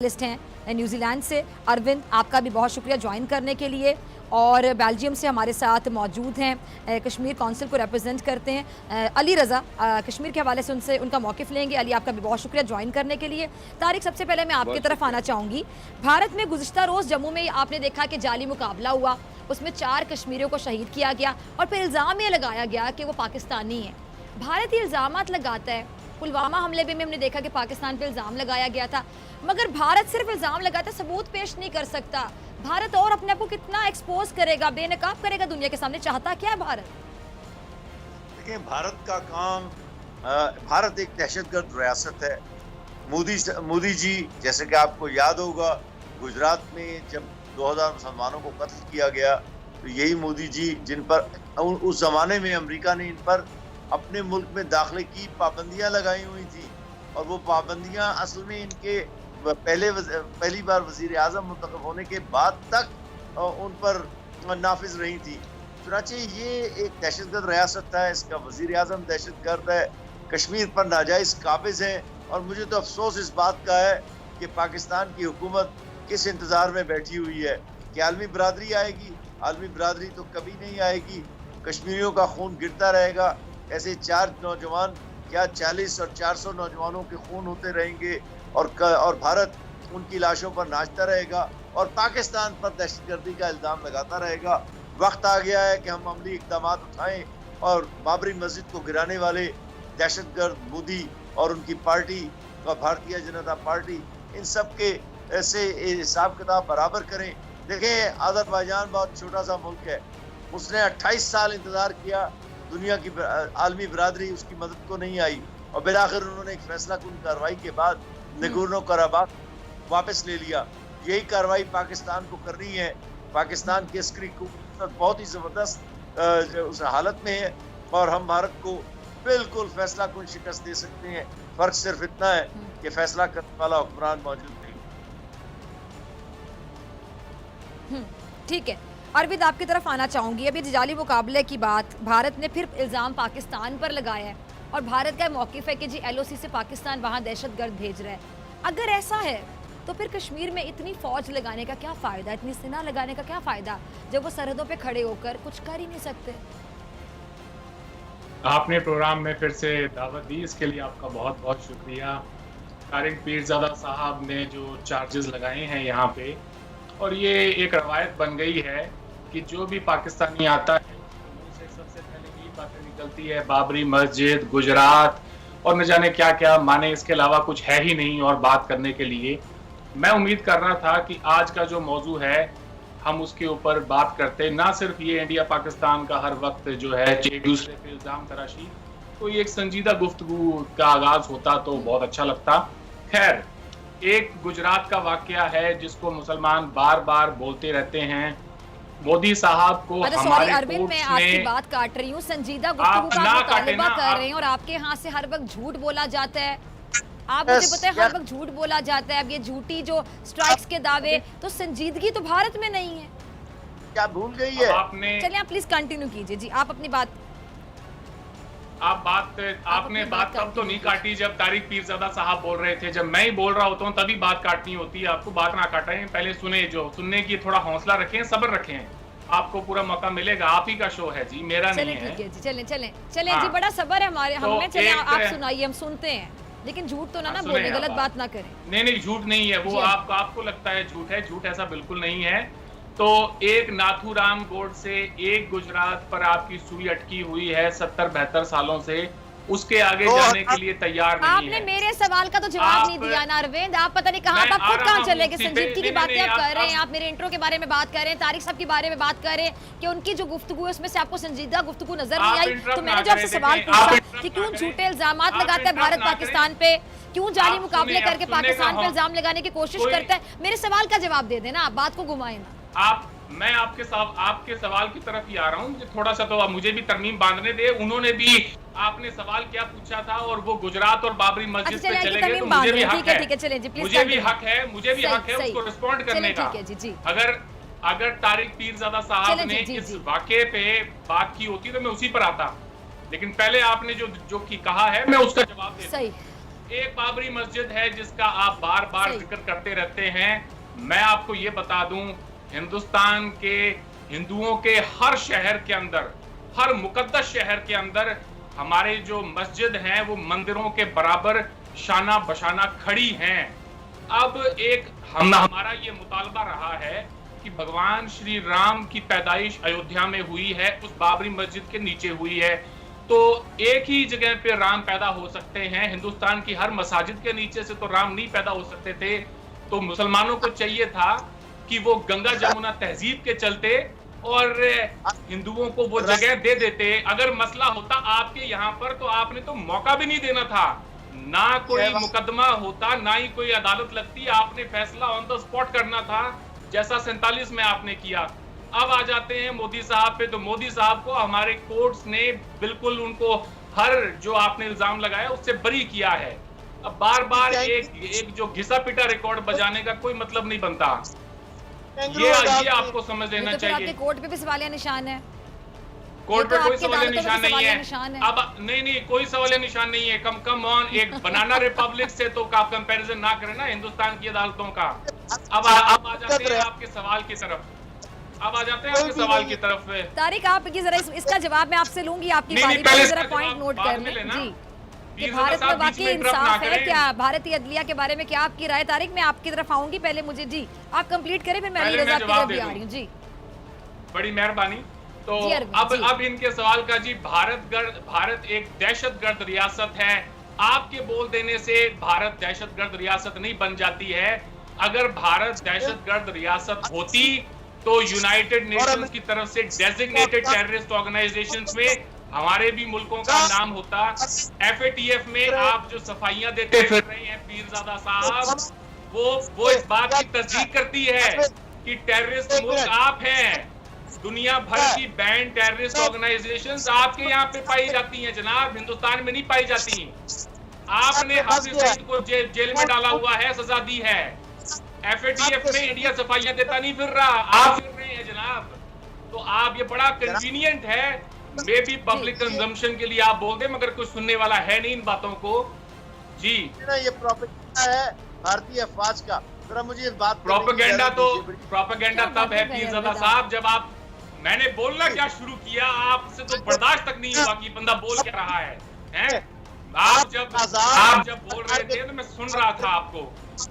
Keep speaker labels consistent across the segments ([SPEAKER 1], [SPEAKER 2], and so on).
[SPEAKER 1] List हैं New Zealand से। अरविंद, आपका भी बहुत शुक्रिया ज्वाइन करने के लिए। और बेल्जियम से हमारे साथ मौजूद हैं, कश्मीर काउंसिल को रिप्रेजेंट करते हैं अली रज़ा। कश्मीर के हवाले से उनसे उनका मौक़िफ़ लेंगे। अली, आपका भी बहुत शुक्रिया ज्वाइन करने के लिए। तारिक, सबसे पहले मैं आपकी तरफ आना चाहूँगी। भारत में गुज़िश्ता रोज़ जम्मू में आपने देखा कि जाली मुकाबला हुआ, उसमें 4 कश्मीरियों को शहीद किया गया और फिर इल्ज़ाम ये लगाया गया कि वो पाकिस्तानी हैं। भारत ये इल्ज़ामात लगाता है। पुलवामा हमले में हमने देखा कि पाकिस्तान पे इल्ज़ाम लगाया गया था, मगर भारत सिर्फ इल्ज़ाम लगाता, सबूत पेश नहीं कर सकता। भारत और अपने आप को कितना एक्सपोज करेगा, बेनकाब करेगा दुनिया के सामने? चाहता क्या है भारत?
[SPEAKER 2] देखिए, भारत का काम, भारत एक दहशतगर्द रियासत है। मोदी जी, जैसे कि आपको याद होगा, गुजरात में जब 2000 मुसलमानों को कत्ल किया गया, तो यही मोदी जी जिन पर उस जमाने में अमेरिका ने इन पर अपने मुल्क में दाखिले की पाबंदियां लगाई हुई थी, और वो पाबंदियां असल में इनके पहली बार वजीर आज़म मुंतखब होने के बाद तक उन पर नाफिज रही थी। चुनांचे ये एक दहशतगर्द रियासत है, इसका वजीर आज़म दहशतगर्द है, कश्मीर पर नाजायज काबिज है। और मुझे तो अफसोस इस बात का है कि पाकिस्तान की हुकूमत किस इंतज़ार में बैठी हुई है कि आलमी बरादरी आएगी। आलमी बरादरी तो कभी नहीं आएगी, कश्मीरियों का खून गिरता रहेगा। ऐसे 4 नौजवान, क्या 40 और 400 नौजवानों के खून होते रहेंगे, और भारत उनकी लाशों पर नाचता रहेगा और पाकिस्तान पर दहशतगर्दी का इल्ज़ाम लगाता रहेगा। वक्त आ गया है कि हम अमली इक़दाम उठाएं और बाबरी मस्जिद को गिराने वाले दहशतगर्द मोदी और उनकी पार्टी, भारतीय जनता पार्टी, इन सब के ऐसे हिसाब किताब बराबर करें। देखें, अज़रबैजान बहुत छोटा सा मुल्क है, उसने 28 साल इंतज़ार किया, दुनिया की आलमी बरादरी उसकी मदद को नहीं आई, और बिलाखिर उन्होंने एक फैसला कुन कार्रवाई के बाद नगोर्नो कराबाख वापस ले लिया। यही कार्रवाई पाकिस्तान को करनी है। पाकिस्तान की अस्करी कुव्वत बहुत ही ज़बरदस्त उस हालत में है, और हम भारत को बिल्कुल फैसला कुन शिकस्त दे सकते हैं। फर्क सिर्फ इतना है कि फैसला करने वाला हुक्मरान मौजूद नहीं।
[SPEAKER 1] ठीक है, अरविंद, आपकी तरफ आना चाहूंगी। अभी जाली मुकाबले की बात, भारत ने फिर इल्ज़ाम पाकिस्तान पर लगाया है, और भारत का मौक़िफ़ है कि जी LOC से पाकिस्तान वहाँ दहशतगर्द भेज रहा है। अगर ऐसा है तो फिर कश्मीर में इतनी फ़ौज लगाने का क्या फ़ायदा, इतनी सेना लगाने का क्या फ़ायदा, जब वो सरहदों पे खड़े होकर कुछ कर ही नहीं सकते?
[SPEAKER 3] आपने प्रोग्राम में फिर से दावत दी, इसके लिए आपका बहुत बहुत शुक्रिया। तारिक पीरज़ादा साहब ने जो चार्जेस लगाए हैं यहाँ पे, और ये एक रवायत बन गई है कि जो भी पाकिस्तानी आता है उससे सबसे पहले यही बातें निकलती है, बाबरी मस्जिद, गुजरात और न जाने क्या क्या, माने इसके अलावा कुछ है ही नहीं और बात करने के लिए। मैं उम्मीद कर रहा था कि आज का जो मौजू है हम उसके ऊपर बात करते, ना सिर्फ ये इंडिया पाकिस्तान का हर वक्त जो है एक दूसरे पे इल्ज़ाम तराशी, तो ये एक संजीदा गुफ्तगू का आगाज होता तो बहुत अच्छा लगता। खैर, एक गुजरात का वाकया है जिसको मुसलमान बार बार बोलते रहते हैं। मोदी साहब को हमारे
[SPEAKER 1] अरविंद, मैं आपकी बात काट रही हूँ, संजीदा गुफ्तगू का मुतालबा कर रहे हैं, और आपके यहाँ से हर वक्त झूठ बोला जाता है। आप मुझे पता है हर वक्त झूठ बोला जाता है। अब ये झूठी जो स्ट्राइक्स के दावे, तो संजीदगी तो भारत में नहीं है,
[SPEAKER 2] क्या भूल गई है
[SPEAKER 3] आपने?
[SPEAKER 1] चलिए, आप प्लीज कंटिन्यू कीजिए जी, आप अपनी बात।
[SPEAKER 3] आपने बात तब तो नहीं काटी जब तारिक पीरज़ादा साहब बोल रहे थे। जब मैं ही बोल रहा होता हूँ तभी बात काटनी होती है। आपको बात ना काटें, पहले सुने, जो सुनने की थोड़ा हौसला रखें, सब्र रखें, आपको पूरा मौका मिलेगा। आप ही का शो है जी, मेरा नहीं है।
[SPEAKER 1] ठीक है जी, चलें जी, बड़ा सब्र है हमारे हमें। चलें, आप सुनाइए, हम सुनते हैं, लेकिन झूठ तो ना बोलें, गलत बात ना करें।
[SPEAKER 3] नहीं, झूठ नहीं है वो, आपको लगता है झूठ है, झूठ ऐसा बिल्कुल नहीं है। तो एक नाथूराम गोडसे, एक गुजरात पर आपकी सुई अटकी हुई है 70-72 सालों से, उसके आगे जाने के लिए तैयार नहीं है।
[SPEAKER 1] आपने मेरे सवाल का तो जवाब नहीं दिया ना अरविंद। आप पता नहीं कहाँ, आप खुद कहाँ चले गए। संजीदगी की बातें आप कर रहे हैं, आप मेरे इंट्रो के बारे में बात कर रहे हैं, तारिक साहब के बारे में बात कर रहे हैं कि उनकी जो गुफ्तगू है उसमें से आपको संजीदा गुफ्तगू नजर नहीं आई। तो मैंने जो आपसे सवाल पूछा कि क्यों झूठे इल्जामात लगाता है भारत पाकिस्तान पे, क्यों जाली मुकाबले करके पाकिस्तान पे इल्जाम लगाने की कोशिश करता है, मेरे सवाल का जवाब दे देना, आप बात को घुमाए ना।
[SPEAKER 3] मैं आपके सवाल की तरफ ही आ रहा हूँ, मुझे थोड़ा सा तो मुझे भी तरमीम बांधने दे। उन्होंने भी आपने सवाल क्या पूछा था और वो गुजरात और बाबरी मस्जिद पे चले गए, तो मुझे भी हक है, मुझे भी हक है उसको रिस्पॉन्ड करने का। अगर तारिक पीरज़ादा साहब ने इस वाकये पे बात की होती तो मैं उसी पर आता, लेकिन पहले आपने जो कहा है मैं उसका जवाब दे। एक बाबरी मस्जिद है जिसका आप बार बार
[SPEAKER 1] सही।
[SPEAKER 3] जिक्र करते रहते हैं। मैं आपको ये बता दूं, हिंदुस्तान के हिंदुओं के हर शहर के अंदर, हर मुकद्दस शहर के अंदर हमारे जो मस्जिद हैं वो मंदिरों के बराबर शाना बशाना खड़ी हैं। अब एक हमारा ये मुतालबा रहा है कि भगवान श्री राम की पैदाइश अयोध्या में हुई है, उस बाबरी मस्जिद के नीचे हुई है, तो एक ही जगह पे राम पैदा हो सकते हैं। हिंदुस्तान की हर मसाजिद के नीचे से तो राम नहीं पैदा हो सकते थे। तो मुसलमानों को चाहिए था कि वो गंगा जमुना तहजीब के चलते और हिंदुओं को वो जगह दे देते। अगर मसला होता आपके यहाँ पर तो आपने तो मौका भी नहीं देना था, ना कोई मुकदमा होता, ना ही कोई अदालत लगती, आपने फैसला ऑन द स्पॉट करना था, जैसा 47 में आपने किया। अब आ जाते हैं मोदी साहब पे, तो मोदी साहब को हमारे कोर्ट्स ने बिल्कुल उनको हर जो आपने इल्जाम लगाया उससे बरी किया है। अब बार बार एक जो घिसा पिटा रिकॉर्ड बजाने का कोई मतलब नहीं बनता। ये आपको समझ लेना
[SPEAKER 1] तो फिर आपके
[SPEAKER 3] चाहिए।
[SPEAKER 1] कोर्ट पे भी सवालिया निशान है,
[SPEAKER 3] कोर्ट
[SPEAKER 1] ये
[SPEAKER 3] पे
[SPEAKER 1] तो
[SPEAKER 3] कोई
[SPEAKER 1] आपकी
[SPEAKER 3] सवाल
[SPEAKER 1] अदालतों में
[SPEAKER 3] निशान नहीं
[SPEAKER 1] सवालिया
[SPEAKER 3] है।
[SPEAKER 1] निशान है।
[SPEAKER 3] अब नहीं कोई सवाल निशान नहीं है। कम ऑन, एक बनाना रिपब्लिक से तो आप कंपैरिजन ना करें ना हिंदुस्तान की अदालतों का। अब आ जाते हैं आपके सवाल की तरफ।
[SPEAKER 1] तारिक, आप ये जरा इसका जवाब मैं आपसे लूंगी, आपकी बारी पे जरा पॉइंट नोट कर लें जी कि भारत में वाकई इंसाफ है क्या, भारतीय अदलिया के बारे में क्या आपकी राय। तारिक, मैं आपकी तरफ आऊंगी, पहले मुझे जी आप कंप्लीट करें, फिर मैं अली रजा की तरफ भी आ रही हूँ जी।
[SPEAKER 3] बड़ी मेहरबानी। तो अब इनके सवाल का जी, भारत एक दहशतगर्द रियासत है। आपके बोल देने से भारत दहशतगर्द रियासत नहीं बन जाती है। अगर भारत दहशतगर्द रियासत होती तो यूनाइटेड नेशंस की तरफ से डेजिग्नेटेड टेररिस्ट ऑर्गेनाइजेशंस में हमारे भी मुल्कों का नाम होता। FATF में आप जो सफाइयां देते फिर रहे हैं पीरजादा साहब, वो इस बात की तस्दीक करती है कि टेररिस्ट मुल्क आप हैं। दुनिया भर की बैंड टेररिस्ट ऑर्गेनाइजेशंस आपके यहाँ पे पाई जाती हैं जनाब, हिंदुस्तान में नहीं पाई जाती। आपने हाफिज सईद को जेल में डाला हुआ है, सजा दी है। FATF में इंडिया सफाइयां देता नहीं फिर रहा, आप फिर रहे हैं जनाब। तो आप, ये बड़ा कन्वीनियंट है, मे बी पब्लिक कंजम्पशन के लिए आप बोल दें, मगर कुछ सुनने वाला है नहीं इन बातों को जी।
[SPEAKER 2] ये प्रोपेगेंडा है भारतीय अफवाज का। जरा मुझे इस बात
[SPEAKER 3] प्रोपेगेंडा तो प्रोपेगेंडा तब है पीरजादा साहब जब आप, मैंने बोलना क्या शुरू किया, आपसे तो बर्दाश्त तक नहीं हुआ कि बंदा बोल क्या रहा है, हैं? आप जब बोल रहे थे तो मैं सुन रहा था आपको।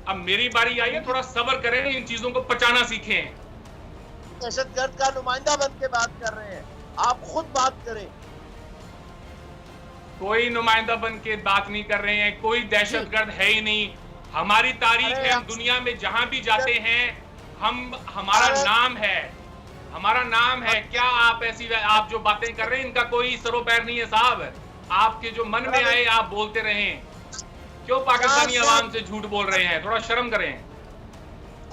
[SPEAKER 3] अब मेरी बारी आई है, थोड़ा सब्र करें, इन चीजों को पचाना सीखें।
[SPEAKER 2] दहशतगर्द का नुमाइंदा बन के बात कर रहे हैं, आप खुद बात करें।
[SPEAKER 3] कोई नुमाइंदा बन के बात नहीं कर रहे हैं, कोई दहशतगर्द है ही नहीं। हमारी तारीख है, हम दुनिया में जहां भी जाते हैं हमारा नाम है। क्या आप जो बातें कर रहे हैं इनका कोई सरो पैर नहीं है साहब। आपके जो मन में आए आप बोलते रहें। क्यों पाकिस्तानी आवाम से झूठ बोल रहे हैं, थोड़ा शर्म करें।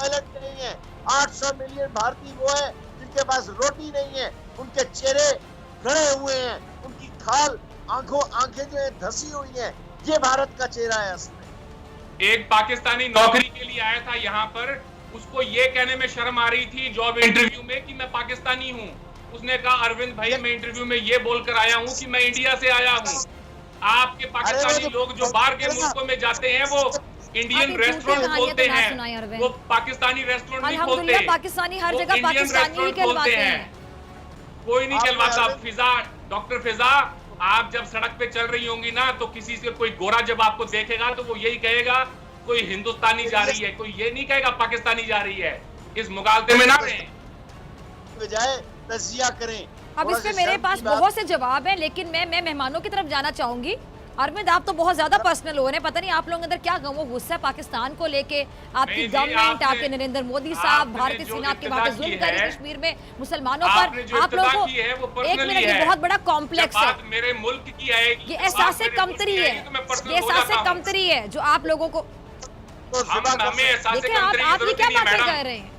[SPEAKER 2] नहीं है, 800 मिलियन भारतीय वो है जिनके पास रोटी नहीं है, उनके चेहरे गड़े हुए हैं, उनकी खाल आंखें जो है धसी हुई हैं। ये भारत का चेहरा है असल में।
[SPEAKER 3] एक पाकिस्तानी नौकरी के लिए आया था यहाँ पर, उसको ये कहने में शर्म आ रही थी जॉब इंटरव्यू में कि मैं पाकिस्तानी हूँ। उसने कहा अरविंद भाई मैं इंटरव्यू में ये बोलकर आया हूँ कि मैं इंडिया से आया हूँ। आपके पाकिस्तानी लोग जो बाहर के मुल्कों में जाते हैं वो इंडियन रेस्टोरेंट खोलते हैं, वो पाकिस्तानी रेस्टोरेंट नहीं खोलते।
[SPEAKER 1] पाकिस्तानी हर जगह पाकिस्तानी ही कहलवाते हैं।
[SPEAKER 3] कोई नहीं कहलवाता। फिजा, डॉक्टर फिजा, आप जब सड़क पे चल रही होंगी ना तो किसी से कोई गोरा जब आपको देखेगा तो वो यही कहेगा कोई हिंदुस्तानी जा रही है, कोई ये नहीं कहेगा पाकिस्तानी जा रही है। इस मुगालते में ना रहें,
[SPEAKER 2] बजाय तजिया करें।
[SPEAKER 1] अब इस पे मेरे पास बहुत से जवाब हैं, लेकिन मैं मेहमानों की तरफ जाना चाहूंगी। अरविंद, आप तो बहुत ज्यादा पर्सनल हो रहे हैं, पता नहीं आप लोगों के अंदर क्या वो गुस्सा है पाकिस्तान को लेके, आपकी गवर्नमेंट, आपके नरेंद्र मोदी साहब, भारतीय सेना आपके वहां पे जुल्म करी कश्मीर में मुसलमानों पर। आप लोगों को एक मिनट, ये बहुत बड़ा कॉम्प्लेक्स है,
[SPEAKER 3] मेरे मुल्क की है,
[SPEAKER 1] ये एहसास कमतरी है, ये एहसास कमतरी है जो आप लोगों को। देखिए आप ये क्या बातें कर रहे हैं।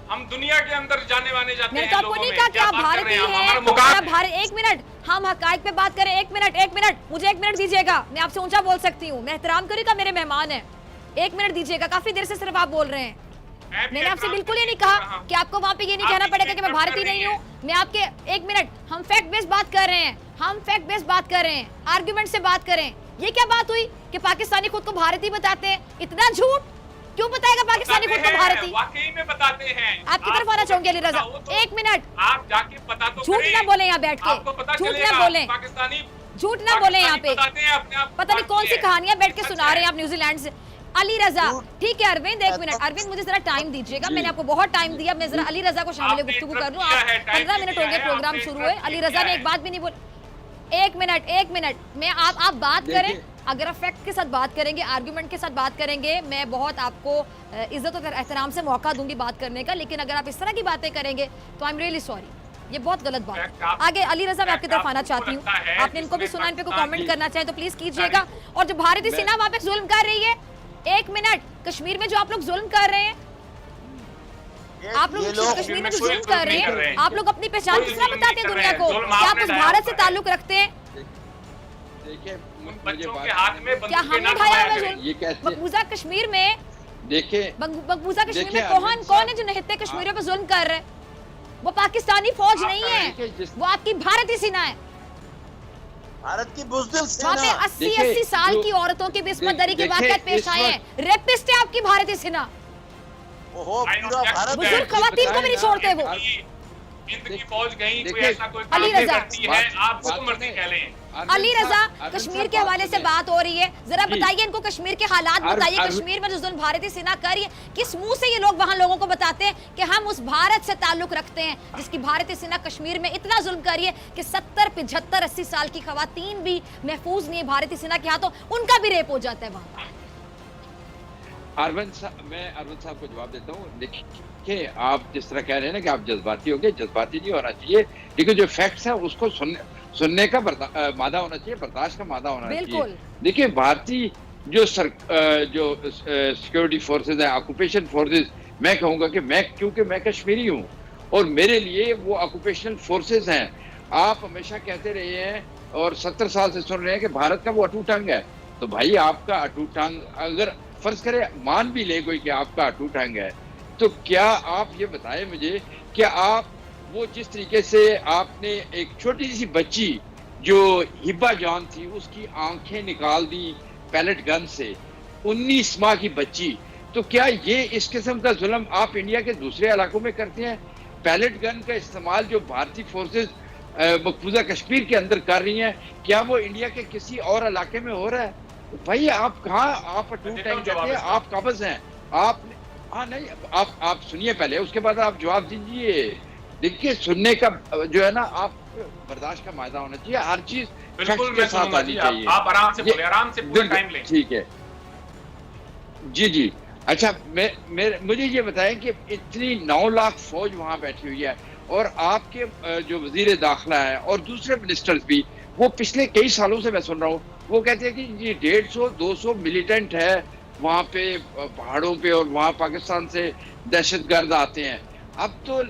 [SPEAKER 3] हम दुनिया के अंदर जाने वाने जाते हैं।
[SPEAKER 1] मैंने तो आपको नहीं कहा कि आप भारतीय हैं, भारत। एक मिनट, हम हकायक पे बात करें। एक मिनट, मुझे 1 मिनट दीजिएगा, मैं आपसे ऊंचा बोल सकती हूँ। मैं एहतराम करूंगा, मेरे मेहमान हैं। 1 मिनट दीजिएगा, काफी देर से सिर्फ आप बोल रहे हैं। मैंने आपसे बिल्कुल ये नहीं कहा कि आपको वहां पे ये नहीं कहना पड़ेगा कि मैं भारतीय नहीं हूँ। मैं आपके 1 मिनट, हम फैक्ट बेस्ड बात कर रहे हैं, आर्ग्यूमेंट से बात करें। ये क्या बात हुई कि पाकिस्तानी खुद को भारतीय बताते हैं? इतना झूठ क्यों बताएगा पाकिस्तानी खुद को भारतीय?
[SPEAKER 3] वाकई में बताते हैं।
[SPEAKER 1] आपकी तरफ आना चाहूंगी अली रजा, एक मिनट,
[SPEAKER 3] आप जाके पता तो
[SPEAKER 1] झूठ ना बोले यहाँ बैठ के, झूठ ना बोले,
[SPEAKER 3] पाकिस्तानी
[SPEAKER 1] झूठ ना बोले यहाँ पे।
[SPEAKER 3] अपने
[SPEAKER 1] पता नहीं कौन सी कहानियां बैठ के सुना रहे हैं आप न्यूजीलैंड से। अली रजा, ठीक है अरविंद, एक मिनट अरविंद, मुझे जरा टाइम दीजिएगा, मैंने आपको बहुत टाइम दिया, मैं जरा अली रजा को शामिल गुफ्तगू कर लूं। आप 15 मिनट हो गए प्रोग्राम शुरू हुए, अली रजा ने एक बात भी नहीं बोली। एक मिनट, मैं आप बात करें, अगर आप फैक्ट के साथ बात करेंगे, आर्गुमेंट के साथ बात करेंगे, मैं बहुत आपको इज्जत और एहतराम से मौका दूंगी बात करने का, लेकिन अगर आप इस तरह की बातें करेंगे तो आई एम रियली सॉरी, ये बहुत गलत बात है। आगे अली रजा, मैं आपकी तरफ आना चाहती हूँ, आपने इनको भी सुना, इन पे को कमेंट करना चाहे तो प्लीज कीजिएगा। और जो भारतीय सेना वहां पे जुल्म कर रही है, एक मिनट, कश्मीर में जो आप लोग जुल्म कर रहे हैं, आप लोग कश्मीर में जो जुल्म कर रहे हैं, आप लोग अपनी पहचान किस तरह बताते हैं दुनिया को? क्या आप उस भारत से ताल्लुक रखते हैं?
[SPEAKER 4] देखिए,
[SPEAKER 3] बच्चों के हाथ में
[SPEAKER 1] क्या हमने उठाया हुआ जुल्म? मकबूजा कश्मीर में,
[SPEAKER 4] देखिए
[SPEAKER 1] मकबूजा कश्मीर में कौन है जो निहत्ते कश्मीरियों पे जुल्म कर रहे हैं? वो पाकिस्तानी फौज नहीं है, वो आपकी भारतीय सेना है।
[SPEAKER 2] भारत की बुज़दिल
[SPEAKER 1] वहाँ पे
[SPEAKER 2] सेना।
[SPEAKER 1] 80 साल की औरतों की बिस्मतदरी के वाक़यात पेश आए हैं। रेपिस्ट है आपकी भारतीय सेना।
[SPEAKER 2] ओहो, पूरा भारत
[SPEAKER 1] बुजुर्ग खवातीन को भी नहीं छोड़ते वो।
[SPEAKER 3] इनकी फौज गई, कोई
[SPEAKER 4] देखिए,
[SPEAKER 3] ऐसा कोई
[SPEAKER 1] अली
[SPEAKER 3] काम
[SPEAKER 1] रजा,
[SPEAKER 3] करती है, आप जो मर्जी कह लें।
[SPEAKER 1] अली रजा, कश्मीर के हवाले से बात हो रही है, जरा बताइए इनको कश्मीर के हालात बताइए। कश्मीर में जो जुल्म भारतीय सेना कर रही है, किस मुंह से ये लोग वहां लोगों को बताते हैं कि हम उस भारत से ताल्लुक रखते हैं जिसकी भारतीय सेना कश्मीर में इतना जुल्म कर रही है कि 70, 75, 80 साल की खवातीन भी महफूज नहीं है भारतीय सेना के हाथों, उनका भी रेप हो जाता है वहां।
[SPEAKER 4] मैं अरविंद साहब को जवाब देता हूँ। देखिए, आप जिस तरह कह रहे हैं ना कि आप जज्बाती हो गए, जज्बाती नहीं होना चाहिए, लेकिन जो फैक्ट्स है उसको सुनने का मादा होना चाहिए, बर्दाश्त का मादा होना चाहिए। देखिए, भारतीय जो सिक्योरिटी फोर्सेज है, ऑक्यूपेशन फोर्सेज, मैं कहूँगा कि क्योंकि मैं कश्मीरी हूँ और मेरे लिए वो ऑक्यूपेशनल फोर्सेज हैं। आप हमेशा कहते रहे हैं और 70 साल से सुन रहे हैं कि भारत का वो अटूट अंग है, तो भाई आपका अटूट अंग, अगर फर्ज करे मान भी ले कोई कि आपका अटूट अंग है, तो क्या आप ये बताएं मुझे, क्या आप वो जिस तरीके से आपने एक छोटी सी बच्ची जो हिब्बा जान थी उसकी आंखें निकाल दी पैलेट गन से, 19 माह की बच्ची, तो क्या ये इस किस्म का जुल्म आप इंडिया के दूसरे इलाकों में करते हैं? पैलेट गन का इस्तेमाल जो भारतीय फोर्सेज मकबूजा कश्मीर के अंदर कर रही हैं, क्या वो इंडिया के किसी और इलाके में हो रहा है? भाई आप कहाँ, आप अटूट हैं कहते हैं, आप काबज हैं, आप नहीं, आप सुनिए पहले, उसके बाद आप जवाब दीजिए। देखिए, सुनने का जो है ना, आप बर्दाश्त का मायदा होना चाहिए, हर चीज
[SPEAKER 3] बिल्कुल
[SPEAKER 4] के साथ आनी चाहिए।
[SPEAKER 3] आप आराम से बोले, आराम से पूरा टाइम लें।
[SPEAKER 4] ठीक है जी। अच्छा, मुझे ये बताएं कि इतनी 9 लाख फौज वहां बैठी हुई है और आपके जो वजीर दाखिला है और दूसरे मिनिस्टर्स भी, वो पिछले कई सालों से मैं सुन रहा हूँ, वो कहते हैं कि ये 150-200 मिलिटेंट है वहाँ पे पहाड़ों पे और वहाँ पाकिस्तान से दहशतगर्द आते हैं। अब तो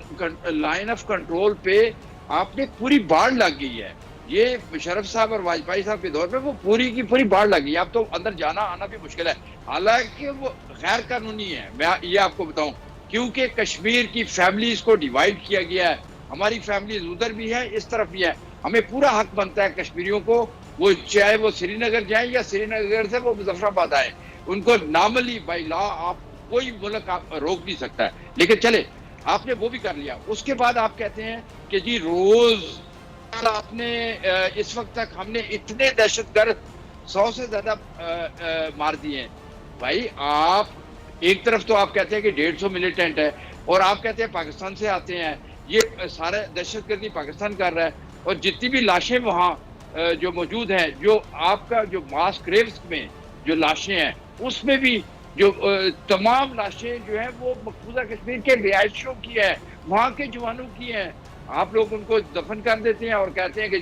[SPEAKER 4] लाइन ऑफ कंट्रोल पे आपने पूरी बाढ़ लग गई है। ये मुशर्रफ साहब और वाजपेयी साहब के दौर पे वो पूरी की पूरी बाढ़ लगी है। अब तो अंदर जाना आना भी मुश्किल है, हालांकि वो गैर कानूनी है। मैं ये आपको बताऊं, क्योंकि कश्मीर की फैमिलीज को डिवाइड किया गया है, हमारी फैमिलीज उधर भी है, इस तरफ भी है। हमें पूरा हक बनता है कश्मीरियों को, वो चाहे वो श्रीनगर जाए या श्रीनगर से वो मुजफ्फराबाद आए, उनको नॉर्मली बाई लॉ आप कोई मुल्क आप रोक नहीं सकता है। लेकिन चले, आपने वो भी कर लिया। उसके बाद आप कहते हैं कि जी रोज आपने इस वक्त तक हमने इतने दहशतगर्द 100 से ज्यादा मार दिए हैं। भाई आप एक तरफ तो आप कहते हैं कि 150 मिलिटेंट है और आप कहते हैं पाकिस्तान से आते हैं, ये सारे दहशतगर्दी पाकिस्तान कर रहा है, और जितनी भी लाशें वहाँ जो मौजूद हैं, जो आपका जो मास ग्रेव्स में जो लाशें हैं उसमें भी जो तमाम लाशें जो हैं वो मकबूजा कश्मीर के रिहायशियों की है, वहाँ के जवानों की हैं। आप लोग उनको दफन कर देते हैं और कहते हैं कि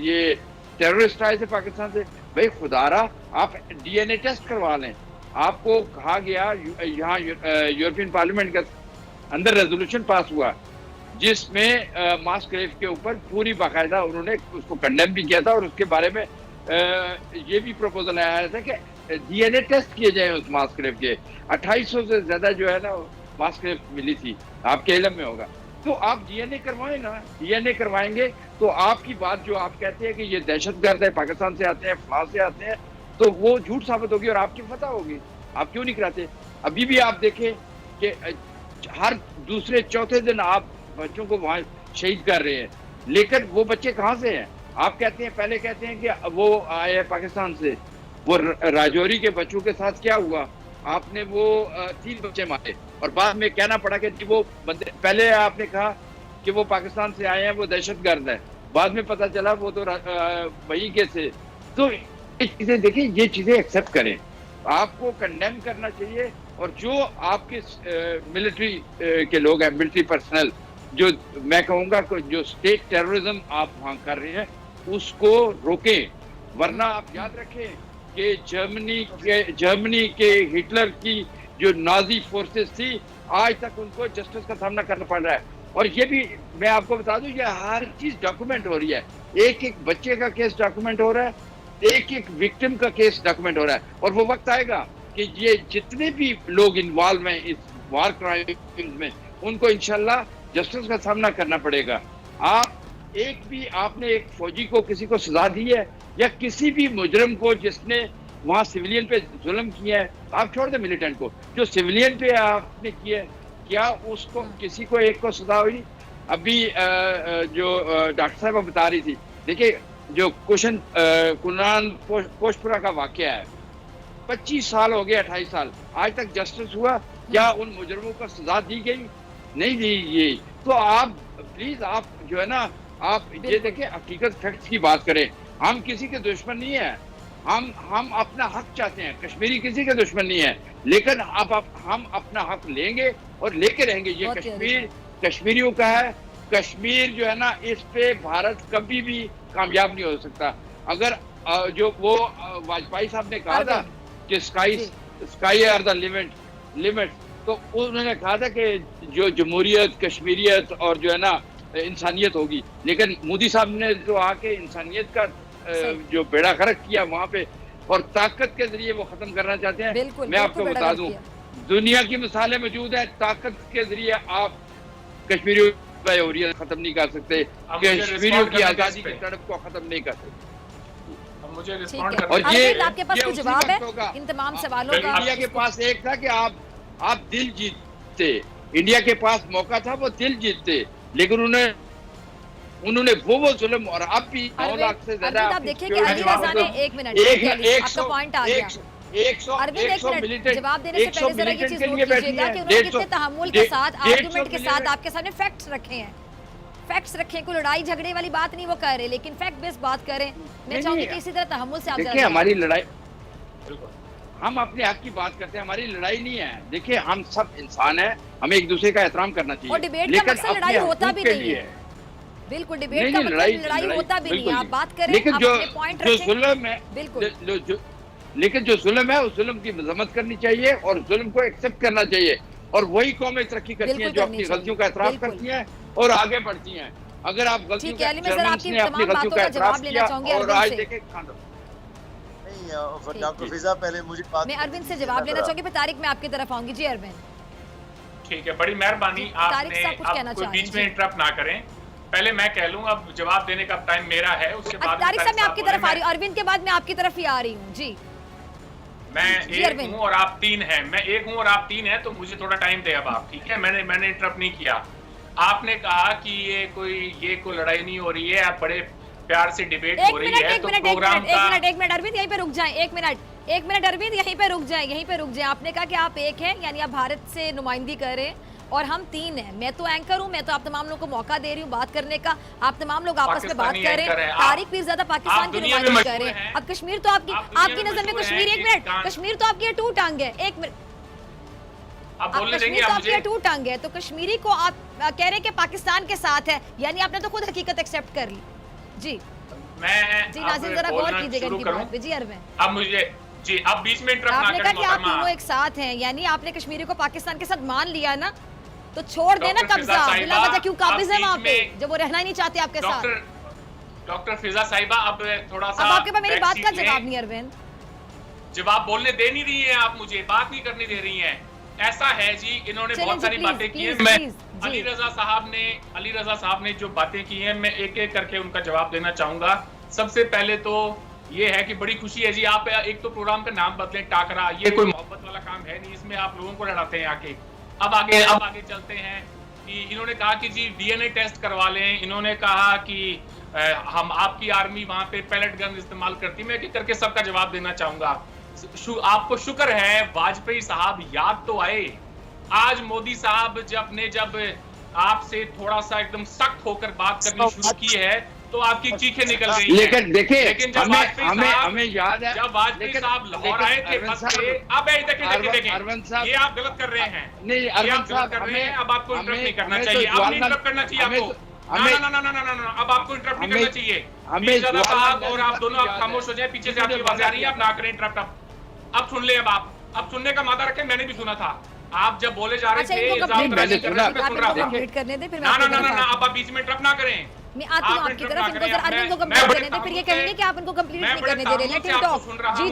[SPEAKER 4] ये टेररिस्ट आए थे पाकिस्तान से। भाई खुदारा, आप DNA टेस्ट करवा लें। आपको कहा गया, यहाँ यूरोपियन पार्लियामेंट के अंदर रेजोल्यूशन पास हुआ जिसमें मास ग्रेव के ऊपर पूरी बाकायदा उन्होंने उसको कंडेम भी किया था, और उसके बारे में ये भी प्रपोजल आया था कि DNA टेस्ट किए जाए उस मास ग्रेव के। 2800 से ज्यादा जो है ना मास ग्रेव मिली थी, आपके इल्म में होगा। तो आप DNA करवाएं ना, DNA करवाएंगे तो आपकी बात जो आप कहते हैं कि ये दहशतगर्द है, पाकिस्तान से आते हैं, फलां से आते हैं, तो वो झूठ साबित होगी और आपकी फतह होगी। आप क्यों नहीं कराते? अभी भी आप देखें कि हर दूसरे चौथे दिन आप बच्चों को वहां शहीद कर रहे हैं, लेकिन वो बच्चे कहाँ से हैं? आप कहते हैं, पहले कहते हैं कि वो आए हैं पाकिस्तान से। वो राजौरी के बच्चों के साथ क्या हुआ? आपने वो 3 बच्चे मारे और बाद में कहना पड़ा कि वो बंदे, पहले आपने कहा कि वो पाकिस्तान से आए हैं, वो दहशतगर्द है, बाद में पता चला वो तो वहीं के से। तो ये चीजें देखिए, ये चीजें एक्सेप्ट करें, आपको कंडेम करना चाहिए। और जो आपके मिलिट्री के लोग हैं, मिलिट्री पर्सनल, जो मैं कहूँगा जो स्टेट टेररिज्म आप वहाँ कर रहे हैं उसको रोकें। वरना आप याद रखें कि जर्मनी के हिटलर की जो नाजी फोर्सेस थी, आज तक उनको जस्टिस का सामना करना पड़ रहा है। और ये भी मैं आपको बता दूं, ये हर चीज डॉक्यूमेंट हो रही है। एक एक बच्चे का केस डॉक्यूमेंट हो रहा है, एक एक विक्टिम का केस डॉक्यूमेंट हो रहा है। और वो वक्त आएगा कि ये जितने भी लोग इन्वॉल्व हैं इस वार क्राइम्स में, उनको इंशाल्लाह जस्टिस का सामना करना पड़ेगा। आपने एक फौजी को किसी को सजा दी है, या किसी भी मुजरिम को जिसने वहां सिविलियन पे जुल्म किया है, आप छोड़ दे मिलिटेंट को, जो सिविलियन पे आपने किया है, क्या उसको किसी को एक को सजा हुई? अभी जो डॉक्टर साहब बता रही थी, देखिए जो कुनान पोशपुरा का वाकया है, 25 साल हो गए, 28 साल, आज तक जस्टिस हुआ? क्या उन मुजरिमों को सजा दी गई? नहीं दी गई। तो आप प्लीज, आप जो है ना, आप ये देखिए, हकीकत फैक्ट्स की बात करें। हम किसी के दुश्मन नहीं है, हम अपना हक चाहते हैं। कश्मीरी किसी के दुश्मन नहीं है, लेकिन अब हम अपना हक लेंगे और लेके रहेंगे। ये कश्मीर कश्मीरियों का है। कश्मीर जो है ना, इस पे भारत कभी भी कामयाब नहीं हो सकता। अगर जो वो वाजपेयी साहब ने कहा था कि स्काई आर द लिमिट, तो उन्होंने कहा था कि जो जमहूरियत, कश्मीरियत और जो है ना इंसानियत होगी, लेकिन मोदी साहब ने तो आके इंसानियत का जो बेड़ा गर्क किया वहां पे, और ताकत के जरिए वो खत्म करना चाहते हैं। मैं आपको बता दूं, दुनिया की मिसालें मौजूद है, ताकत के जरिए आप कश्मीरियों की जमहूरियत खत्म नहीं कर सकते, कश्मीरियों की आजादी की तड़प को खत्म नहीं कर सकते।
[SPEAKER 3] मुझे
[SPEAKER 1] और ये आपके पास कोई जवाब है इन तमाम सवालों का?
[SPEAKER 4] इंडिया के पास एक था कि आप दिल जीतते, इंडिया के पास मौका था वो दिल जीतते, लेकिन उन्होंने वो जुल्म, और अब भी 9 लाख से ज्यादा।
[SPEAKER 1] आप देखिए कि अली रज़ा ने 1 मिनट आपका पॉइंट आ गया।
[SPEAKER 4] 100 मिनट
[SPEAKER 1] जवाब देने से पहले जरा ये चीज नोट कीजिएगा कि उन्होंने कितने तहम्मुल के साथ, आर्गुमेंट के साथ आपके सामने फैक्ट्स रखे हैं। फैक्ट्स रखें, कोई लड़ाई झगड़े वाली बात नहीं वो कर रहे, लेकिन फैक्ट बेस्ड बात करें। मैं चाहूंगी कि इसी तरह तहम्मुल से आप
[SPEAKER 4] देखिए, हमारी लड़ाई, हम अपने हक की बात करते हैं, हमारी लड़ाई नहीं है। देखिए, हम सब इंसान हैं, हमें एक दूसरे का एहतराम करना चाहिए।
[SPEAKER 1] और डिबेट का मकसद लड़ाई होता भी नहीं है। बिल्कुल, डिबेट का मतलब लड़ाई होता भी नहीं है। आप बात करें,
[SPEAKER 4] लेकिन जो
[SPEAKER 1] जुल्म
[SPEAKER 4] है, बिल्कुल, लेकिन जो जुल्म है उस जुल्म की मजम्मत करनी चाहिए और जुल्म को एक्सेप्ट करना चाहिए। और वही कौमें तरक्की करती हैं जो अपनी गलतियों का एतराफ करती हैं और आगे बढ़ती हैं। अगर आप गलतियों का, जर्मनी ने अपनी गलतियों का एतराफ किया और आज देखें,
[SPEAKER 2] डॉक्टर फिजा, पहले मुझे बात,
[SPEAKER 1] मैं अरविंद से जवाब लेना चाहूंगी, फिर तारिक मैं आपकी तरफ आऊंगी। जी अरविंद।
[SPEAKER 3] ठीक है, बड़ी मेहरबानी, आप कोई बीच में इंटरप्ट ना करें। पहले मैं कह लूं, अब जवाब देने का टाइम मेरा है, उसके बाद
[SPEAKER 1] तारिक साहब मैं आपकी तरफ आ रही हूं, अरविंद के बाद मैं आपकी तरफ ही आ रही हूं। जी,
[SPEAKER 3] मैं एक हूं और आप 3 हैं, मैं एक हूं और आप 3 हैं, तो मुझे थोड़ा टाइम दे अब आप, ठीक है? मैंने इंटरप्ट नहीं किया। आपने कहा कि ये कोई लड़ाई नहीं हो रही है, आप बड़े प्यार से डिबेट हो रही है, तो प्रोग्राम का
[SPEAKER 1] एक मिनट अरविंद यहीं पे रुक जाएं। एक मिनट अरविंद यहीं पे रुक जाएं। आपने कहा कि आप एक हैं, यानी आप भारत से नुमाइंदगी कर रहे हैं और हम 3 हैं। मैं तो एंकर हूं, मैं तो आप तमाम लोगों को मौका दे रही हूं बात करने का। आप तमाम लोग आपस में बात कर रहे हैं। तारिक पीरज़ादा पाकिस्तान की नुमाइंदगी कर रहे हैं। अब कश्मीर तो आपकी नजर में कश्मीर, एक मिनट, कश्मीर तो आपकी टू टांग है। एक मिनट, कश्मीर तो आपकी टू टांग है, तो कश्मीरी को आप कह रहे हैं कि पाकिस्तान के साथ है, यानी आपने तो खुद हकीकत एक्सेप्ट कर ली। जी नाज़िम जरा गौर कीजिएगा इनकी बात पे। जी अरविंद,
[SPEAKER 3] अब मुझे अब बीच में इंटरप्ट ना
[SPEAKER 1] आपने कहा कि आप तीनों एक साथ हैं, यानी आपने कश्मीरी को पाकिस्तान के साथ मान लिया ना, तो छोड़ देना कब्जा, बिला वजह क्यों काबिज है वहाँ पे जब वो रहना ही नहीं चाहते आपके साथ।
[SPEAKER 3] डॉक्टर फिजा साहिबा, अब थोड़ा सा,
[SPEAKER 1] अब आपके पास मेरी बात का जवाब नहीं अरविंद,
[SPEAKER 3] जवाब बोलने दे नहीं रही है आप, मुझे बात नहीं करने दे रही हैं। ऐसा है जी, इन्होंने बहुत सारी बातें की हैं। अली रजा साहब ने जो बातें की हैं, मैं एक एक करके उनका जवाब देना चाहूंगा। सबसे पहले तो ये है कि बड़ी खुशी है जी। आप एक तो प्रोग्राम का नाम बदलें टाकरा, ये कोई मोहब्बत वाला काम है नहीं, इसमें आप लोगों को लड़ाते हैं आके। अब आगे चलते हैं कि इन्होंने कहा कि जी डीएनए टेस्ट करवा लें। इन्होंने कहा कि हम आपकी आर्मी वहां पे पैलेट गन इस्तेमाल करती। मैं एक करके सबका जवाब देना चाहूंगा। आपको शुक्र है वाजपेयी साहब याद तो आए। आज मोदी साहब जब आपसे थोड़ा सा एकदम सख्त होकर बात करनी शुरू की है तो आपकी चीखें निकल गई।
[SPEAKER 4] लेकिन देखिए,
[SPEAKER 3] लेकिन जब
[SPEAKER 4] हमें याद है
[SPEAKER 3] जब वाजपेयी साहब लाहौर आए थे अब देखें ये आप गलत कर रहे हैं।
[SPEAKER 4] नहीं, अरविंद साहब
[SPEAKER 3] कर रहे हैं। अब आपको इंटरप्ट नहीं करना चाहिए। अब नहीं इंटरप्ट करना चाहिए आपको। ना, अब आपको इंटरप्ट नहीं करना चाहिए। पीरजादा साहब और आप दोनों आप खामोश हो जाए, पीछे से आपकी आवाज आ रही है, आप ना करें इंटरप्ट। अब सुन ले, अब सुनने का मादा रखें। मैंने भी सुना था आप जब बोले जा रहे थे
[SPEAKER 1] कंप्लीट करने दे, फिर
[SPEAKER 3] ना, अब आप बीच में इंटरप्ट ना करें।
[SPEAKER 1] मैं आती हूँ आपकी तरफ। इनको जरा अरविंद को कंप्लीट करने दे, फिर ये कहेंगे कि आप इनको कंप्लीट नहीं करने दे रहे। Let him talk.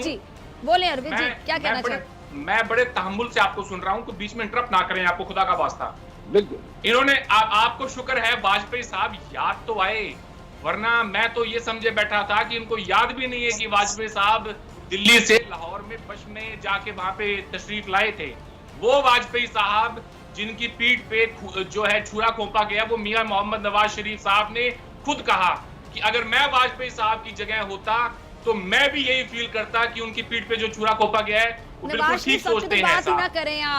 [SPEAKER 1] जी बोले अरविंद जी, क्या कहना चाहते?
[SPEAKER 3] मैं बड़े तहम्मुल से आपको सुन रहा हूँ, तो बीच में इंटरप्ट ना करें, आपको खुदा का वास्ता।
[SPEAKER 4] बिल्कुल।
[SPEAKER 3] इन्होंने आपको शुक्र है वाजपेयी साहब याद तो आए, वरना मैं तो ये समझे बैठा था कि इनको याद भी नहीं है कि वाजपेयी साहब दिल्ली से लाहौर में बस में जाके वहां पे तशरीफ लाए थे। वो वाजपेयी साहब जिनकी पीठ पे जो है छुरा खोपा गया, वो मियां मोहम्मद नवाज शरीफ साहब ने खुद कहा कि अगर मैं वाजपेयी साहब की जगह होता तो मैं भी यही फील करता कि उनकी पीठ पे जो छुरा खोपा गया है वो बिल्कुल ठीक सोचते हैं।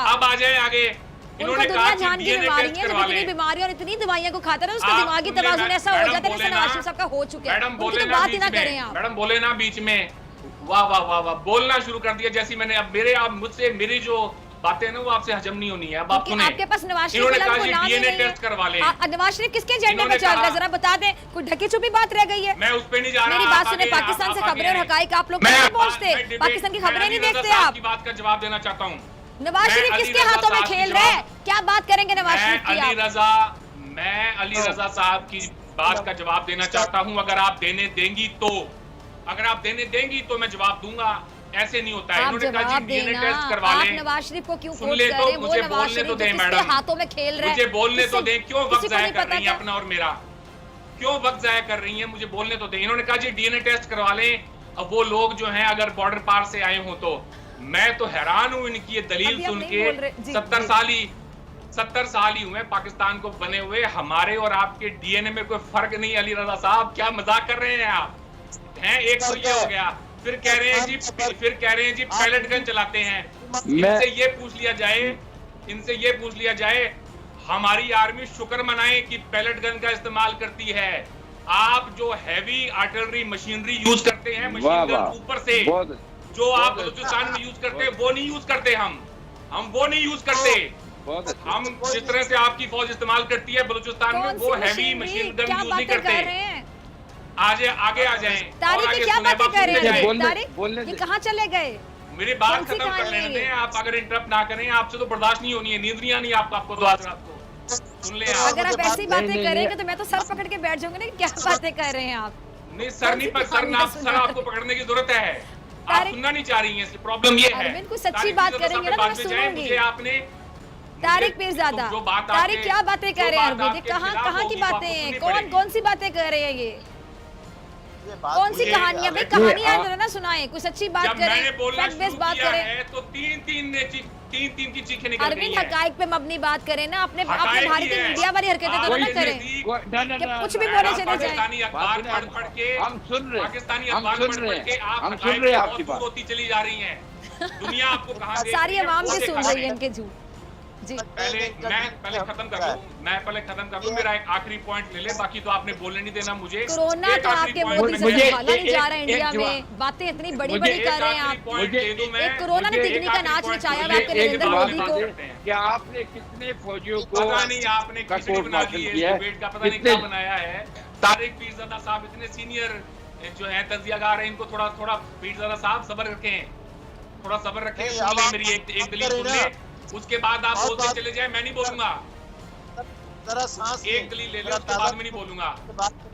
[SPEAKER 3] अब आ जाए आगे। इन्होंने कहा कि डीएनए टेस्ट करवा लें।
[SPEAKER 1] बीमारी और इतनी दवाइयां को खाता है, उसका दिमागी तवाज़ुन ऐसा हो जाता है जैसे नवाज शरीफ साहब का हो चुका है।
[SPEAKER 3] मैडम बोले ना बीच में, मैडम बोले ना बीच में। वाह वाह वाह वाह, बोलना शुरू कर दिया जैसी मैंने। अब मुझसे मेरी जो बातें ना वो आपसे हजम नहीं होनी है। अब आप सुने,
[SPEAKER 1] आपके पास नवाज शरीफ के नाम
[SPEAKER 3] डीएनए टेस्ट करवा लें।
[SPEAKER 1] नवाज शरीफ किसके एजेंडे पे चल रहा है, जरा बता दें। कोई ढकी छुपी बात रह गई है?
[SPEAKER 3] मैं उस पे नहीं जा रहा।
[SPEAKER 1] मेरी बात सुने, पाकिस्तान से खबरें और हकाइक आप लोग नहीं पहुंचते, पाकिस्तान की खबरें नहीं देखते आप।
[SPEAKER 3] आपकी बात का जवाब देना चाहता हूँ।
[SPEAKER 1] नवाज शरीफ किसके हाथों में खेल रहे हैं? क्या बात करेंगे नवाज शरीफ की?
[SPEAKER 3] मैं अली रजा साहब की बात का जवाब देना चाहता हूँ। अगर आप देने देंगी तो मैं जवाब दूंगा। ऐसे नहीं होता है। इन्होंने कहा जी डीएनए टेस्ट करवा लें।
[SPEAKER 1] आप नवाज शरीफ को क्यों
[SPEAKER 3] सुन ले तो मुझे बोलने तो दें मैडम,
[SPEAKER 1] हाथों में खेल रहे हैं,
[SPEAKER 3] मुझे बोलने तो दें। क्यों वक्त जाया कर रही हैं अपना और मेरा? क्यों वक्त जाया कर रही हैं? मुझे बोलने तो दें। इन्होंने कहा जी डीएनए टेस्ट करवा लें। अब वो लोग जो हैं अगर बॉर्डर पार से आए हो तो मैं तो हैरान हूं इनकी ये दलील सुन के। 70 साल ही हुए पाकिस्तान को बने हुए। हमारे और आपके डीएनए में कोई फर्क नहीं। अली रजा साहब क्या मजाक कर रहे हैं आप? हैं एक तो ये हो गया, फिर कह रहे हैं जी पैलेट गन चलाते हैं। इनसे ये पूछ लिया जाए हमारी आर्मी शुक्र मनाए कि पैलेट गन का इस्तेमाल करती है। आप जो हैवी आर्टिलरी मशीनरी यूज करते हैं, मशीन गन ऊपर से जो आप बलूचिस्तान में यूज करते हैं वो नहीं यूज करते। हम वो नहीं यूज करते। हम जिस तरह से आपकी फौज इस्तेमाल करती है बलूचिस्तान में, वो हैवी मशीन गन यूज नहीं करते। आगे आ जाएं।
[SPEAKER 1] तारिक क्या बातें कर रहे हैं? तारिक ये कहाँ चले गए?
[SPEAKER 3] मेरी बात खत्म कर लेने दें। आप अगर इंटरप्ट ना करें, आपसे तो बर्दाश्त नहीं होनी है। नींद नहीं आनी आपको तो आज रात को। सुन ले,
[SPEAKER 1] अगर आप ऐसी बातें करेंगे तो मैं तो सर पकड़ के बैठ जाऊंगी ना। क्या बातें कर रहे हैं आप?
[SPEAKER 3] नहीं सर नहीं, सर आपको पकड़ने की जरूरत है। आप सुनना नहीं चाह रही हैं, प्रॉब्लम ये है।
[SPEAKER 1] बिल्कुल सच्ची बात करेंगे ना तो मैं सुनूंगी।
[SPEAKER 3] आपने
[SPEAKER 1] तारिक पीरजादा, तारिक क्या बातें कर रहे हैं? ये कहाँ की बातें हैं? कौन सी बातें कर रहे हैं? ये कौन सी कहानियां? भाई कहानियां जरा ना सुनाएं, कुछ अच्छी बात करें, फैक्ट बेस्ड बात करें।
[SPEAKER 3] तो तीन की चीखें निकल गई हैं।
[SPEAKER 1] अरविंद हकाइक पे मबनी बात करें ना, अपने भारतीय मीडिया वाली हरकतें तो ना करें। कुछ भी बोले चले जाए।
[SPEAKER 3] पाकिस्तानी अखबार पढ़ के
[SPEAKER 4] हम सुन रहे हैं,
[SPEAKER 3] आप हकाइक बहुत होती चली जा रही हैं। दुनिया आपको कहां
[SPEAKER 1] सारी आवाम भी सुन रही है इनके झूठ। जी
[SPEAKER 3] पहले खत्म कर दूं। मेरा एक आखिरी पॉइंट ले ले, बाकी तो आपने बोलने नहीं देना मुझे।
[SPEAKER 1] कोरोना तो आपके मोदी से संभाला नहीं जा रहा है इंडिया में। बातें इतनी बड़ी बड़ी कर रहे हैं आप। एक कोरोना ने तिगनी का नाच नचाया है आपके नरेंद्र मोदी को।
[SPEAKER 4] क्या आपने कितने फौजियों को
[SPEAKER 3] पता नहीं आपने खिचड़ी बना दी है, डिबेट का पता नहीं क्या बनाया है। तारिक पीरजादा साहब इतने सीनियर जो है तज्जियागार हैं, इनको थोड़ा पीरजादा साहब सब्र रखें, थोड़ा सब्र रखें। सुन ले मेरी एक दलील सुन ले, उसके बाद आप बोलते चले जाए। मैं नहीं बोलूंगा।
[SPEAKER 2] जरा सांस
[SPEAKER 3] एक दलील ले लो, उसके बाद में नहीं बोलूंगा।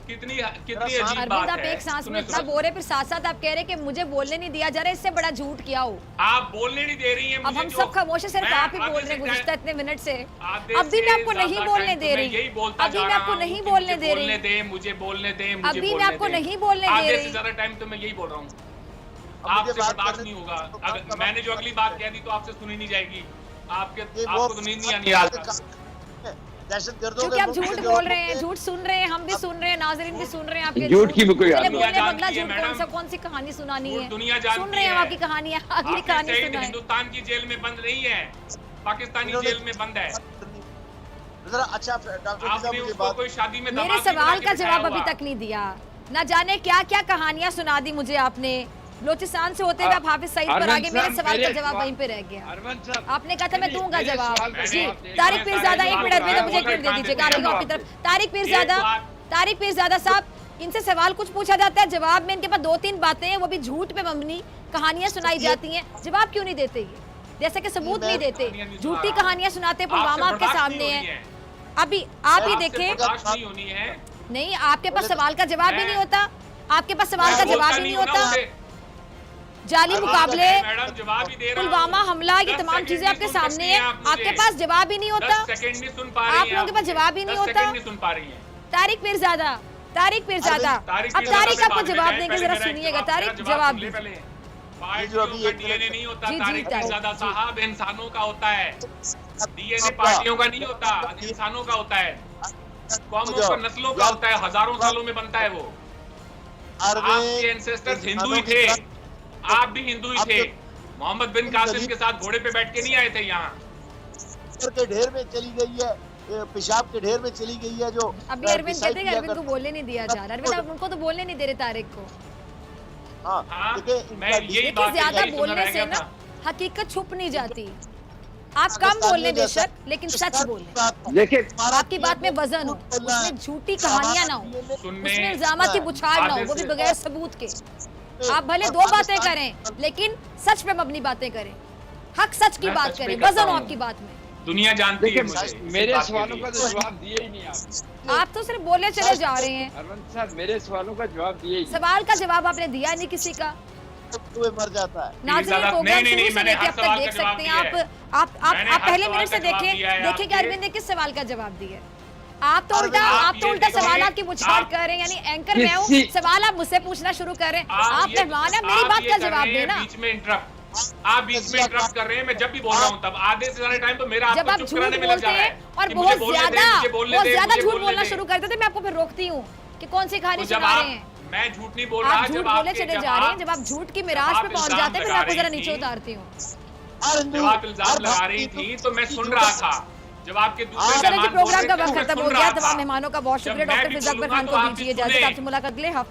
[SPEAKER 3] कितनी अजीब
[SPEAKER 1] अरविंद,
[SPEAKER 3] बात
[SPEAKER 1] आप
[SPEAKER 3] है।
[SPEAKER 1] एक सांस में
[SPEAKER 3] सुनो,
[SPEAKER 1] इतना बोल रहे, फिर साथ साथ आप कह रहे कि मुझे बोलने नहीं दिया जा रहा है, इससे बड़ा झूठ क्या हो?
[SPEAKER 3] आप बोलने नहीं दे रही हैं
[SPEAKER 1] अब
[SPEAKER 3] मुझे।
[SPEAKER 1] हम
[SPEAKER 3] जो-
[SPEAKER 1] सब खामोश है, सिर्फ
[SPEAKER 3] मैं
[SPEAKER 1] आप ही बोल
[SPEAKER 3] आधे
[SPEAKER 1] रहे हैं
[SPEAKER 3] से
[SPEAKER 1] गुज़िश्ता इतने मिनट से।
[SPEAKER 3] आधे
[SPEAKER 1] अभी मैं
[SPEAKER 3] से
[SPEAKER 1] आपको नहीं
[SPEAKER 3] ज्यादा
[SPEAKER 1] बोलने
[SPEAKER 3] टाइम
[SPEAKER 1] दे
[SPEAKER 3] तो
[SPEAKER 1] रही,
[SPEAKER 3] मैं यही बोलता
[SPEAKER 1] अभी
[SPEAKER 3] जा
[SPEAKER 1] मैं
[SPEAKER 3] रहा
[SPEAKER 1] आपको
[SPEAKER 3] हूं
[SPEAKER 1] नहीं
[SPEAKER 3] कि
[SPEAKER 1] बोलने
[SPEAKER 3] मुझे
[SPEAKER 1] दे रही,
[SPEAKER 3] बोलने दे, मुझे बोलने दे, मुझे
[SPEAKER 1] अभी मैं
[SPEAKER 3] बोलने
[SPEAKER 1] आपको
[SPEAKER 3] दे।
[SPEAKER 1] नहीं बोलने दे
[SPEAKER 3] आधे
[SPEAKER 1] रही।
[SPEAKER 3] से ज्यादा टाइम तो मैं यही बोल रहा हूँ।
[SPEAKER 2] अब मुझे
[SPEAKER 3] आपसे
[SPEAKER 2] बात
[SPEAKER 3] बर्दाश्त
[SPEAKER 2] करने
[SPEAKER 3] नहीं
[SPEAKER 2] दो,
[SPEAKER 3] होगा।
[SPEAKER 2] तो
[SPEAKER 3] अगर
[SPEAKER 2] आपका
[SPEAKER 3] मैंने
[SPEAKER 2] बात
[SPEAKER 3] जो अगली बात कह दी तो आपसे सुनी नहीं जाएगी।
[SPEAKER 2] ये
[SPEAKER 3] आपको
[SPEAKER 2] वो
[SPEAKER 3] तो नींद नहीं आनी आज तक।
[SPEAKER 2] दहशतगर्दों
[SPEAKER 1] क्योंकि
[SPEAKER 2] के
[SPEAKER 1] आप
[SPEAKER 2] मुख
[SPEAKER 1] झूठ
[SPEAKER 2] से जो
[SPEAKER 1] बोल रहे हैं,
[SPEAKER 2] होते
[SPEAKER 1] झूठ सुन रहे हैं, हम भी सुन रहे हैं, नाजरीन भी सुन रहे हैं आपके
[SPEAKER 4] झूठ की भी कोई
[SPEAKER 1] चले
[SPEAKER 4] आदत
[SPEAKER 1] बोलने
[SPEAKER 3] नहीं।
[SPEAKER 1] बदला
[SPEAKER 3] दुनिया
[SPEAKER 1] झूठ
[SPEAKER 3] जानती है,
[SPEAKER 1] कौन सी कहानी सुनानी
[SPEAKER 3] झूठ
[SPEAKER 1] है?
[SPEAKER 3] दुनिया जानती
[SPEAKER 1] सुन रहे हैं हम
[SPEAKER 3] है।
[SPEAKER 1] आपकी कहानियां, अगली
[SPEAKER 3] आपके
[SPEAKER 1] कहानी
[SPEAKER 3] शहीद
[SPEAKER 1] सुनाएं।
[SPEAKER 3] हिंदुस्तान की जेल में बंद नहीं है, पाकिस्तानी
[SPEAKER 2] इन्होंने-
[SPEAKER 3] जेल में बंद है।
[SPEAKER 2] जरा अच्छा डॉक्टर साहब
[SPEAKER 3] आपने
[SPEAKER 2] मुझे
[SPEAKER 3] उसको
[SPEAKER 2] बात
[SPEAKER 3] कोई शादी में
[SPEAKER 1] मेरे
[SPEAKER 3] दामाद नहीं
[SPEAKER 1] सवाल
[SPEAKER 3] बना के
[SPEAKER 1] का
[SPEAKER 3] बिठाया
[SPEAKER 1] जवाब अभी
[SPEAKER 3] हुआ।
[SPEAKER 1] तक नहीं दिया। न जाने क्या क्या कहानियां सुना दी मुझे आपने। बलोचिस्तान से होते हुए आप हाफिज सईद पर आगे, मेरे सवाल का जवाब वहीं पे रह गया।
[SPEAKER 4] अरविंद साहब,
[SPEAKER 1] आपने कहा था मैं दूंगा
[SPEAKER 4] मेरे
[SPEAKER 1] जवाब।
[SPEAKER 4] सवाल का
[SPEAKER 1] जी,
[SPEAKER 4] जवाब दे
[SPEAKER 1] तारिक
[SPEAKER 4] दीजिए।
[SPEAKER 1] पीरज़ादा, एक मिनट में तो मुझे
[SPEAKER 3] एक
[SPEAKER 1] क्लिप दे
[SPEAKER 3] बात
[SPEAKER 1] दीजिएगा
[SPEAKER 3] देते हैं
[SPEAKER 1] आपकी तरफ। तारिक
[SPEAKER 3] एक
[SPEAKER 1] पीरज़ादा,
[SPEAKER 3] बात-
[SPEAKER 1] तारिक पीरज़ादा साहब, इनसे सवाल कुछ पूछा जाता है, जवाब में इनके पास 2-3 बातें हैं, वो भी झूठ पे मबनी कहानियां सुनाई जाती हैं, जवाब क्यों नहीं देते ये? जैसे कि सबूत नहीं देते,
[SPEAKER 3] कहानियां नहीं सुना
[SPEAKER 1] झूठी
[SPEAKER 3] रहा।
[SPEAKER 1] कहानियां सुनाते, पुलवामा आपके
[SPEAKER 3] बर्दाश्त
[SPEAKER 1] सामने
[SPEAKER 3] नहीं
[SPEAKER 1] है।
[SPEAKER 3] होनी
[SPEAKER 1] अभी आप ही
[SPEAKER 3] आपसे
[SPEAKER 1] देखें,
[SPEAKER 3] बर्दाश्त नहीं होनी है।
[SPEAKER 1] नहीं आपके पास सवाल का जवाब भी नहीं होता, आपके पास सवाल का
[SPEAKER 3] मैं
[SPEAKER 1] जवाब
[SPEAKER 3] बोलता
[SPEAKER 1] ही नहीं
[SPEAKER 3] हूं ना
[SPEAKER 1] होता।
[SPEAKER 3] उसे।
[SPEAKER 1] जाली मुकाबले,
[SPEAKER 3] मैडम जवाब ही दे रहा हूं।
[SPEAKER 1] पुलवामा हमला, ये
[SPEAKER 3] 10
[SPEAKER 1] तमाम
[SPEAKER 3] सेकंड
[SPEAKER 1] चीजें
[SPEAKER 3] नहीं
[SPEAKER 1] आपके
[SPEAKER 3] सुन
[SPEAKER 1] सामने
[SPEAKER 3] सकती
[SPEAKER 1] हैं,
[SPEAKER 3] आप मुझे।
[SPEAKER 1] आपके पास जवाब ही नहीं होता।
[SPEAKER 3] 10 सेकंड नहीं सुन पा रही
[SPEAKER 1] आप
[SPEAKER 3] हैं
[SPEAKER 1] लोगों के पास जवाब ही नहीं
[SPEAKER 3] 10
[SPEAKER 1] होता।
[SPEAKER 3] सेकंड नहीं सुन पा रही हैं।
[SPEAKER 1] तारिक पीरज़ादा, तारिक पीरज़ादा,
[SPEAKER 3] तारिक
[SPEAKER 1] अब
[SPEAKER 3] पीरज़ादा
[SPEAKER 1] तारिक
[SPEAKER 3] से
[SPEAKER 1] आपको
[SPEAKER 3] बात
[SPEAKER 1] जवाब
[SPEAKER 3] करें,
[SPEAKER 1] देंगे,
[SPEAKER 3] पहले
[SPEAKER 1] जरा
[SPEAKER 3] मेरा एक
[SPEAKER 1] सुनिएगा।
[SPEAKER 3] जवाब,
[SPEAKER 1] तारिक
[SPEAKER 3] मेरा
[SPEAKER 1] जवाब
[SPEAKER 3] सुन ले
[SPEAKER 1] दीजिए।
[SPEAKER 3] पहले।
[SPEAKER 2] ये जो अभी
[SPEAKER 3] पार्टियों का
[SPEAKER 2] एक
[SPEAKER 3] डीएनए नहीं होता,
[SPEAKER 1] जी, जी,
[SPEAKER 3] तारिक
[SPEAKER 1] तारिक,
[SPEAKER 3] पीरज़ादा
[SPEAKER 1] जी।
[SPEAKER 3] साहब, इंसानों का होता है। डीएनए पार्टियों का नहीं होता, इंसानों का होता है। कौमों का, नस्लों का होता है, हजारों सालों में बनता है वो। आपके एंसेस्टर्स हिंदू ही थे, आप भी हिंदू ही थे। मोहम्मद बिन कासिम के साथ घोड़े पे बैठ के नहीं आए थे यहाँ।
[SPEAKER 2] के ढेर में चली गई है, पेशाब के ढेर में चली गई है जो
[SPEAKER 1] अभी अरविंद कहते हैं कि अरविंद को बोलने नहीं दिया जा रहा। अरविंद आप उनको तो बोलने नहीं दे रहे तारिक को।
[SPEAKER 2] हाँ,
[SPEAKER 3] हाँ,
[SPEAKER 2] देखिए,
[SPEAKER 3] मैं यही
[SPEAKER 1] देखिए
[SPEAKER 3] बात
[SPEAKER 1] ज्यादा
[SPEAKER 3] यही सुनना
[SPEAKER 1] बोलने
[SPEAKER 3] रह
[SPEAKER 1] से
[SPEAKER 3] गया
[SPEAKER 1] ना
[SPEAKER 3] था।
[SPEAKER 1] हकीकत छुप नहीं जाती। आप कम बोलने बेशक, लेकिन सच बोलें।
[SPEAKER 4] देखिए
[SPEAKER 1] आपकी बात में वजन हो, उसमें झूठी कहानियां ना हो,
[SPEAKER 3] सुनने
[SPEAKER 1] उसमें इल्जामात की बुछार ना हो,
[SPEAKER 3] आधे
[SPEAKER 1] वो भी
[SPEAKER 3] से-
[SPEAKER 1] बगैर सबूत के। आप भले 2 बातें करें, लेकिन सच पे मबनी बातें करें, हक सच की
[SPEAKER 3] मैं
[SPEAKER 1] बात
[SPEAKER 3] सच पे
[SPEAKER 1] करें,
[SPEAKER 3] करता
[SPEAKER 1] वजन हो
[SPEAKER 3] हूं।
[SPEAKER 1] आपकी बात में।
[SPEAKER 3] दुनिया जानती है
[SPEAKER 4] देखिए
[SPEAKER 3] मुझे इस
[SPEAKER 4] मेरे
[SPEAKER 3] बात के
[SPEAKER 4] सवालों
[SPEAKER 3] लिए।
[SPEAKER 4] का तो जवाब दिए ही नहीं आप।
[SPEAKER 1] आप तो सिर्फ बोले चले जा रहे हैं,
[SPEAKER 4] अरविंद साहब मेरे सवालों का जवाब दिए ही नहीं।
[SPEAKER 1] सवाल का जवाब आपने दिया नहीं किसी का।
[SPEAKER 2] हुए मर जाता है।
[SPEAKER 1] नाज़रीन
[SPEAKER 3] नहीं,
[SPEAKER 1] प्रोग्राम
[SPEAKER 3] नहीं,
[SPEAKER 1] शुरू से
[SPEAKER 3] मैंने
[SPEAKER 1] लेके
[SPEAKER 3] हर
[SPEAKER 1] अब तक
[SPEAKER 3] सवाल का
[SPEAKER 1] देख
[SPEAKER 3] जवाब
[SPEAKER 1] सकते
[SPEAKER 3] दिया
[SPEAKER 1] हैं
[SPEAKER 3] है।
[SPEAKER 1] आप
[SPEAKER 3] मैंने हर
[SPEAKER 1] पहले
[SPEAKER 3] सवाल
[SPEAKER 1] मिनट से
[SPEAKER 3] का जवाब
[SPEAKER 1] देखें,
[SPEAKER 3] दिया है
[SPEAKER 1] देखिए कि
[SPEAKER 3] आपके।
[SPEAKER 1] अरविंद ने किस सवाल का जवाब दिया है। आप तो
[SPEAKER 2] आप
[SPEAKER 1] उल्टा
[SPEAKER 3] ये
[SPEAKER 1] सवाल
[SPEAKER 3] देखिए,
[SPEAKER 1] की बुछाड़ कर रहे हैं, यानी एंकर मैं हूँ,
[SPEAKER 4] किसी-
[SPEAKER 1] सवाल आप मुझसे पूछना शुरू कर रहे हैं। आप
[SPEAKER 3] ये-
[SPEAKER 1] मेहमान है, मेरी
[SPEAKER 3] आप
[SPEAKER 1] बात
[SPEAKER 3] ये
[SPEAKER 1] का
[SPEAKER 3] कर
[SPEAKER 1] जवाब
[SPEAKER 3] रहे हैं
[SPEAKER 1] देना।
[SPEAKER 3] बीच में इंटरप्ट, आप बीच में इंटरप्ट कर रहे हैं। मैं जब भी बोल रहा हूँ तब आधे से ज्यादा टाइम तो मेरा
[SPEAKER 1] जब
[SPEAKER 3] आपको
[SPEAKER 1] आप
[SPEAKER 3] चुप
[SPEAKER 1] झूठ
[SPEAKER 3] कराने में लग
[SPEAKER 1] बोलते
[SPEAKER 3] जा रहा है
[SPEAKER 1] हैं और
[SPEAKER 3] कि
[SPEAKER 1] बहुत
[SPEAKER 3] मुझे बोलने दे,
[SPEAKER 1] ज्यादा
[SPEAKER 3] मुझे बोलने दे, मुझे
[SPEAKER 1] झूठ
[SPEAKER 3] बोलने
[SPEAKER 1] बोलना
[SPEAKER 3] दे।
[SPEAKER 1] शुरू कर देते, मैं आपको फिर रोकती हूँ कि कौन सी कहानी
[SPEAKER 3] तो जब
[SPEAKER 1] सुना
[SPEAKER 3] आप,
[SPEAKER 1] रहे हैं।
[SPEAKER 3] मैं झूठ नहीं बोल रहा,
[SPEAKER 1] आप झूठ
[SPEAKER 3] जब
[SPEAKER 1] बोले
[SPEAKER 3] आपके-
[SPEAKER 1] चले
[SPEAKER 3] जब
[SPEAKER 1] जा रहे हैं,
[SPEAKER 3] आप-
[SPEAKER 1] जब आप झूठ की मिराज
[SPEAKER 3] आप
[SPEAKER 1] पे पहुंच
[SPEAKER 3] इल्जाम
[SPEAKER 1] जाते हैं, फिर मैं आपको
[SPEAKER 3] लगा
[SPEAKER 1] जरा
[SPEAKER 3] रही
[SPEAKER 1] नीचे
[SPEAKER 3] थी।
[SPEAKER 1] उतारती हूँ।
[SPEAKER 3] जब आप इल्जाम लगा रही थी तो मैं सुन रहा था। जब आपके दूसरे
[SPEAKER 1] चलिए जी,
[SPEAKER 3] मेहमान बोल
[SPEAKER 1] प्रोग्राम
[SPEAKER 3] रहे
[SPEAKER 1] का
[SPEAKER 3] थे
[SPEAKER 1] वक्त
[SPEAKER 3] तो मैं
[SPEAKER 1] खत्म
[SPEAKER 3] सुन
[SPEAKER 1] हो
[SPEAKER 3] रहा
[SPEAKER 1] गया।
[SPEAKER 3] था।
[SPEAKER 1] तमाम मेहमानों का बहुत
[SPEAKER 3] जब
[SPEAKER 1] शुक्रिया।
[SPEAKER 3] मैं
[SPEAKER 1] डॉक्टर
[SPEAKER 3] भी
[SPEAKER 1] फिजा अकबर
[SPEAKER 3] बोलूंगा
[SPEAKER 1] खान
[SPEAKER 3] तो
[SPEAKER 1] को
[SPEAKER 3] आप भी
[SPEAKER 1] दीजिए इजाजत।
[SPEAKER 3] सुने।
[SPEAKER 1] आपसे मुलाकात अगले हफ्ते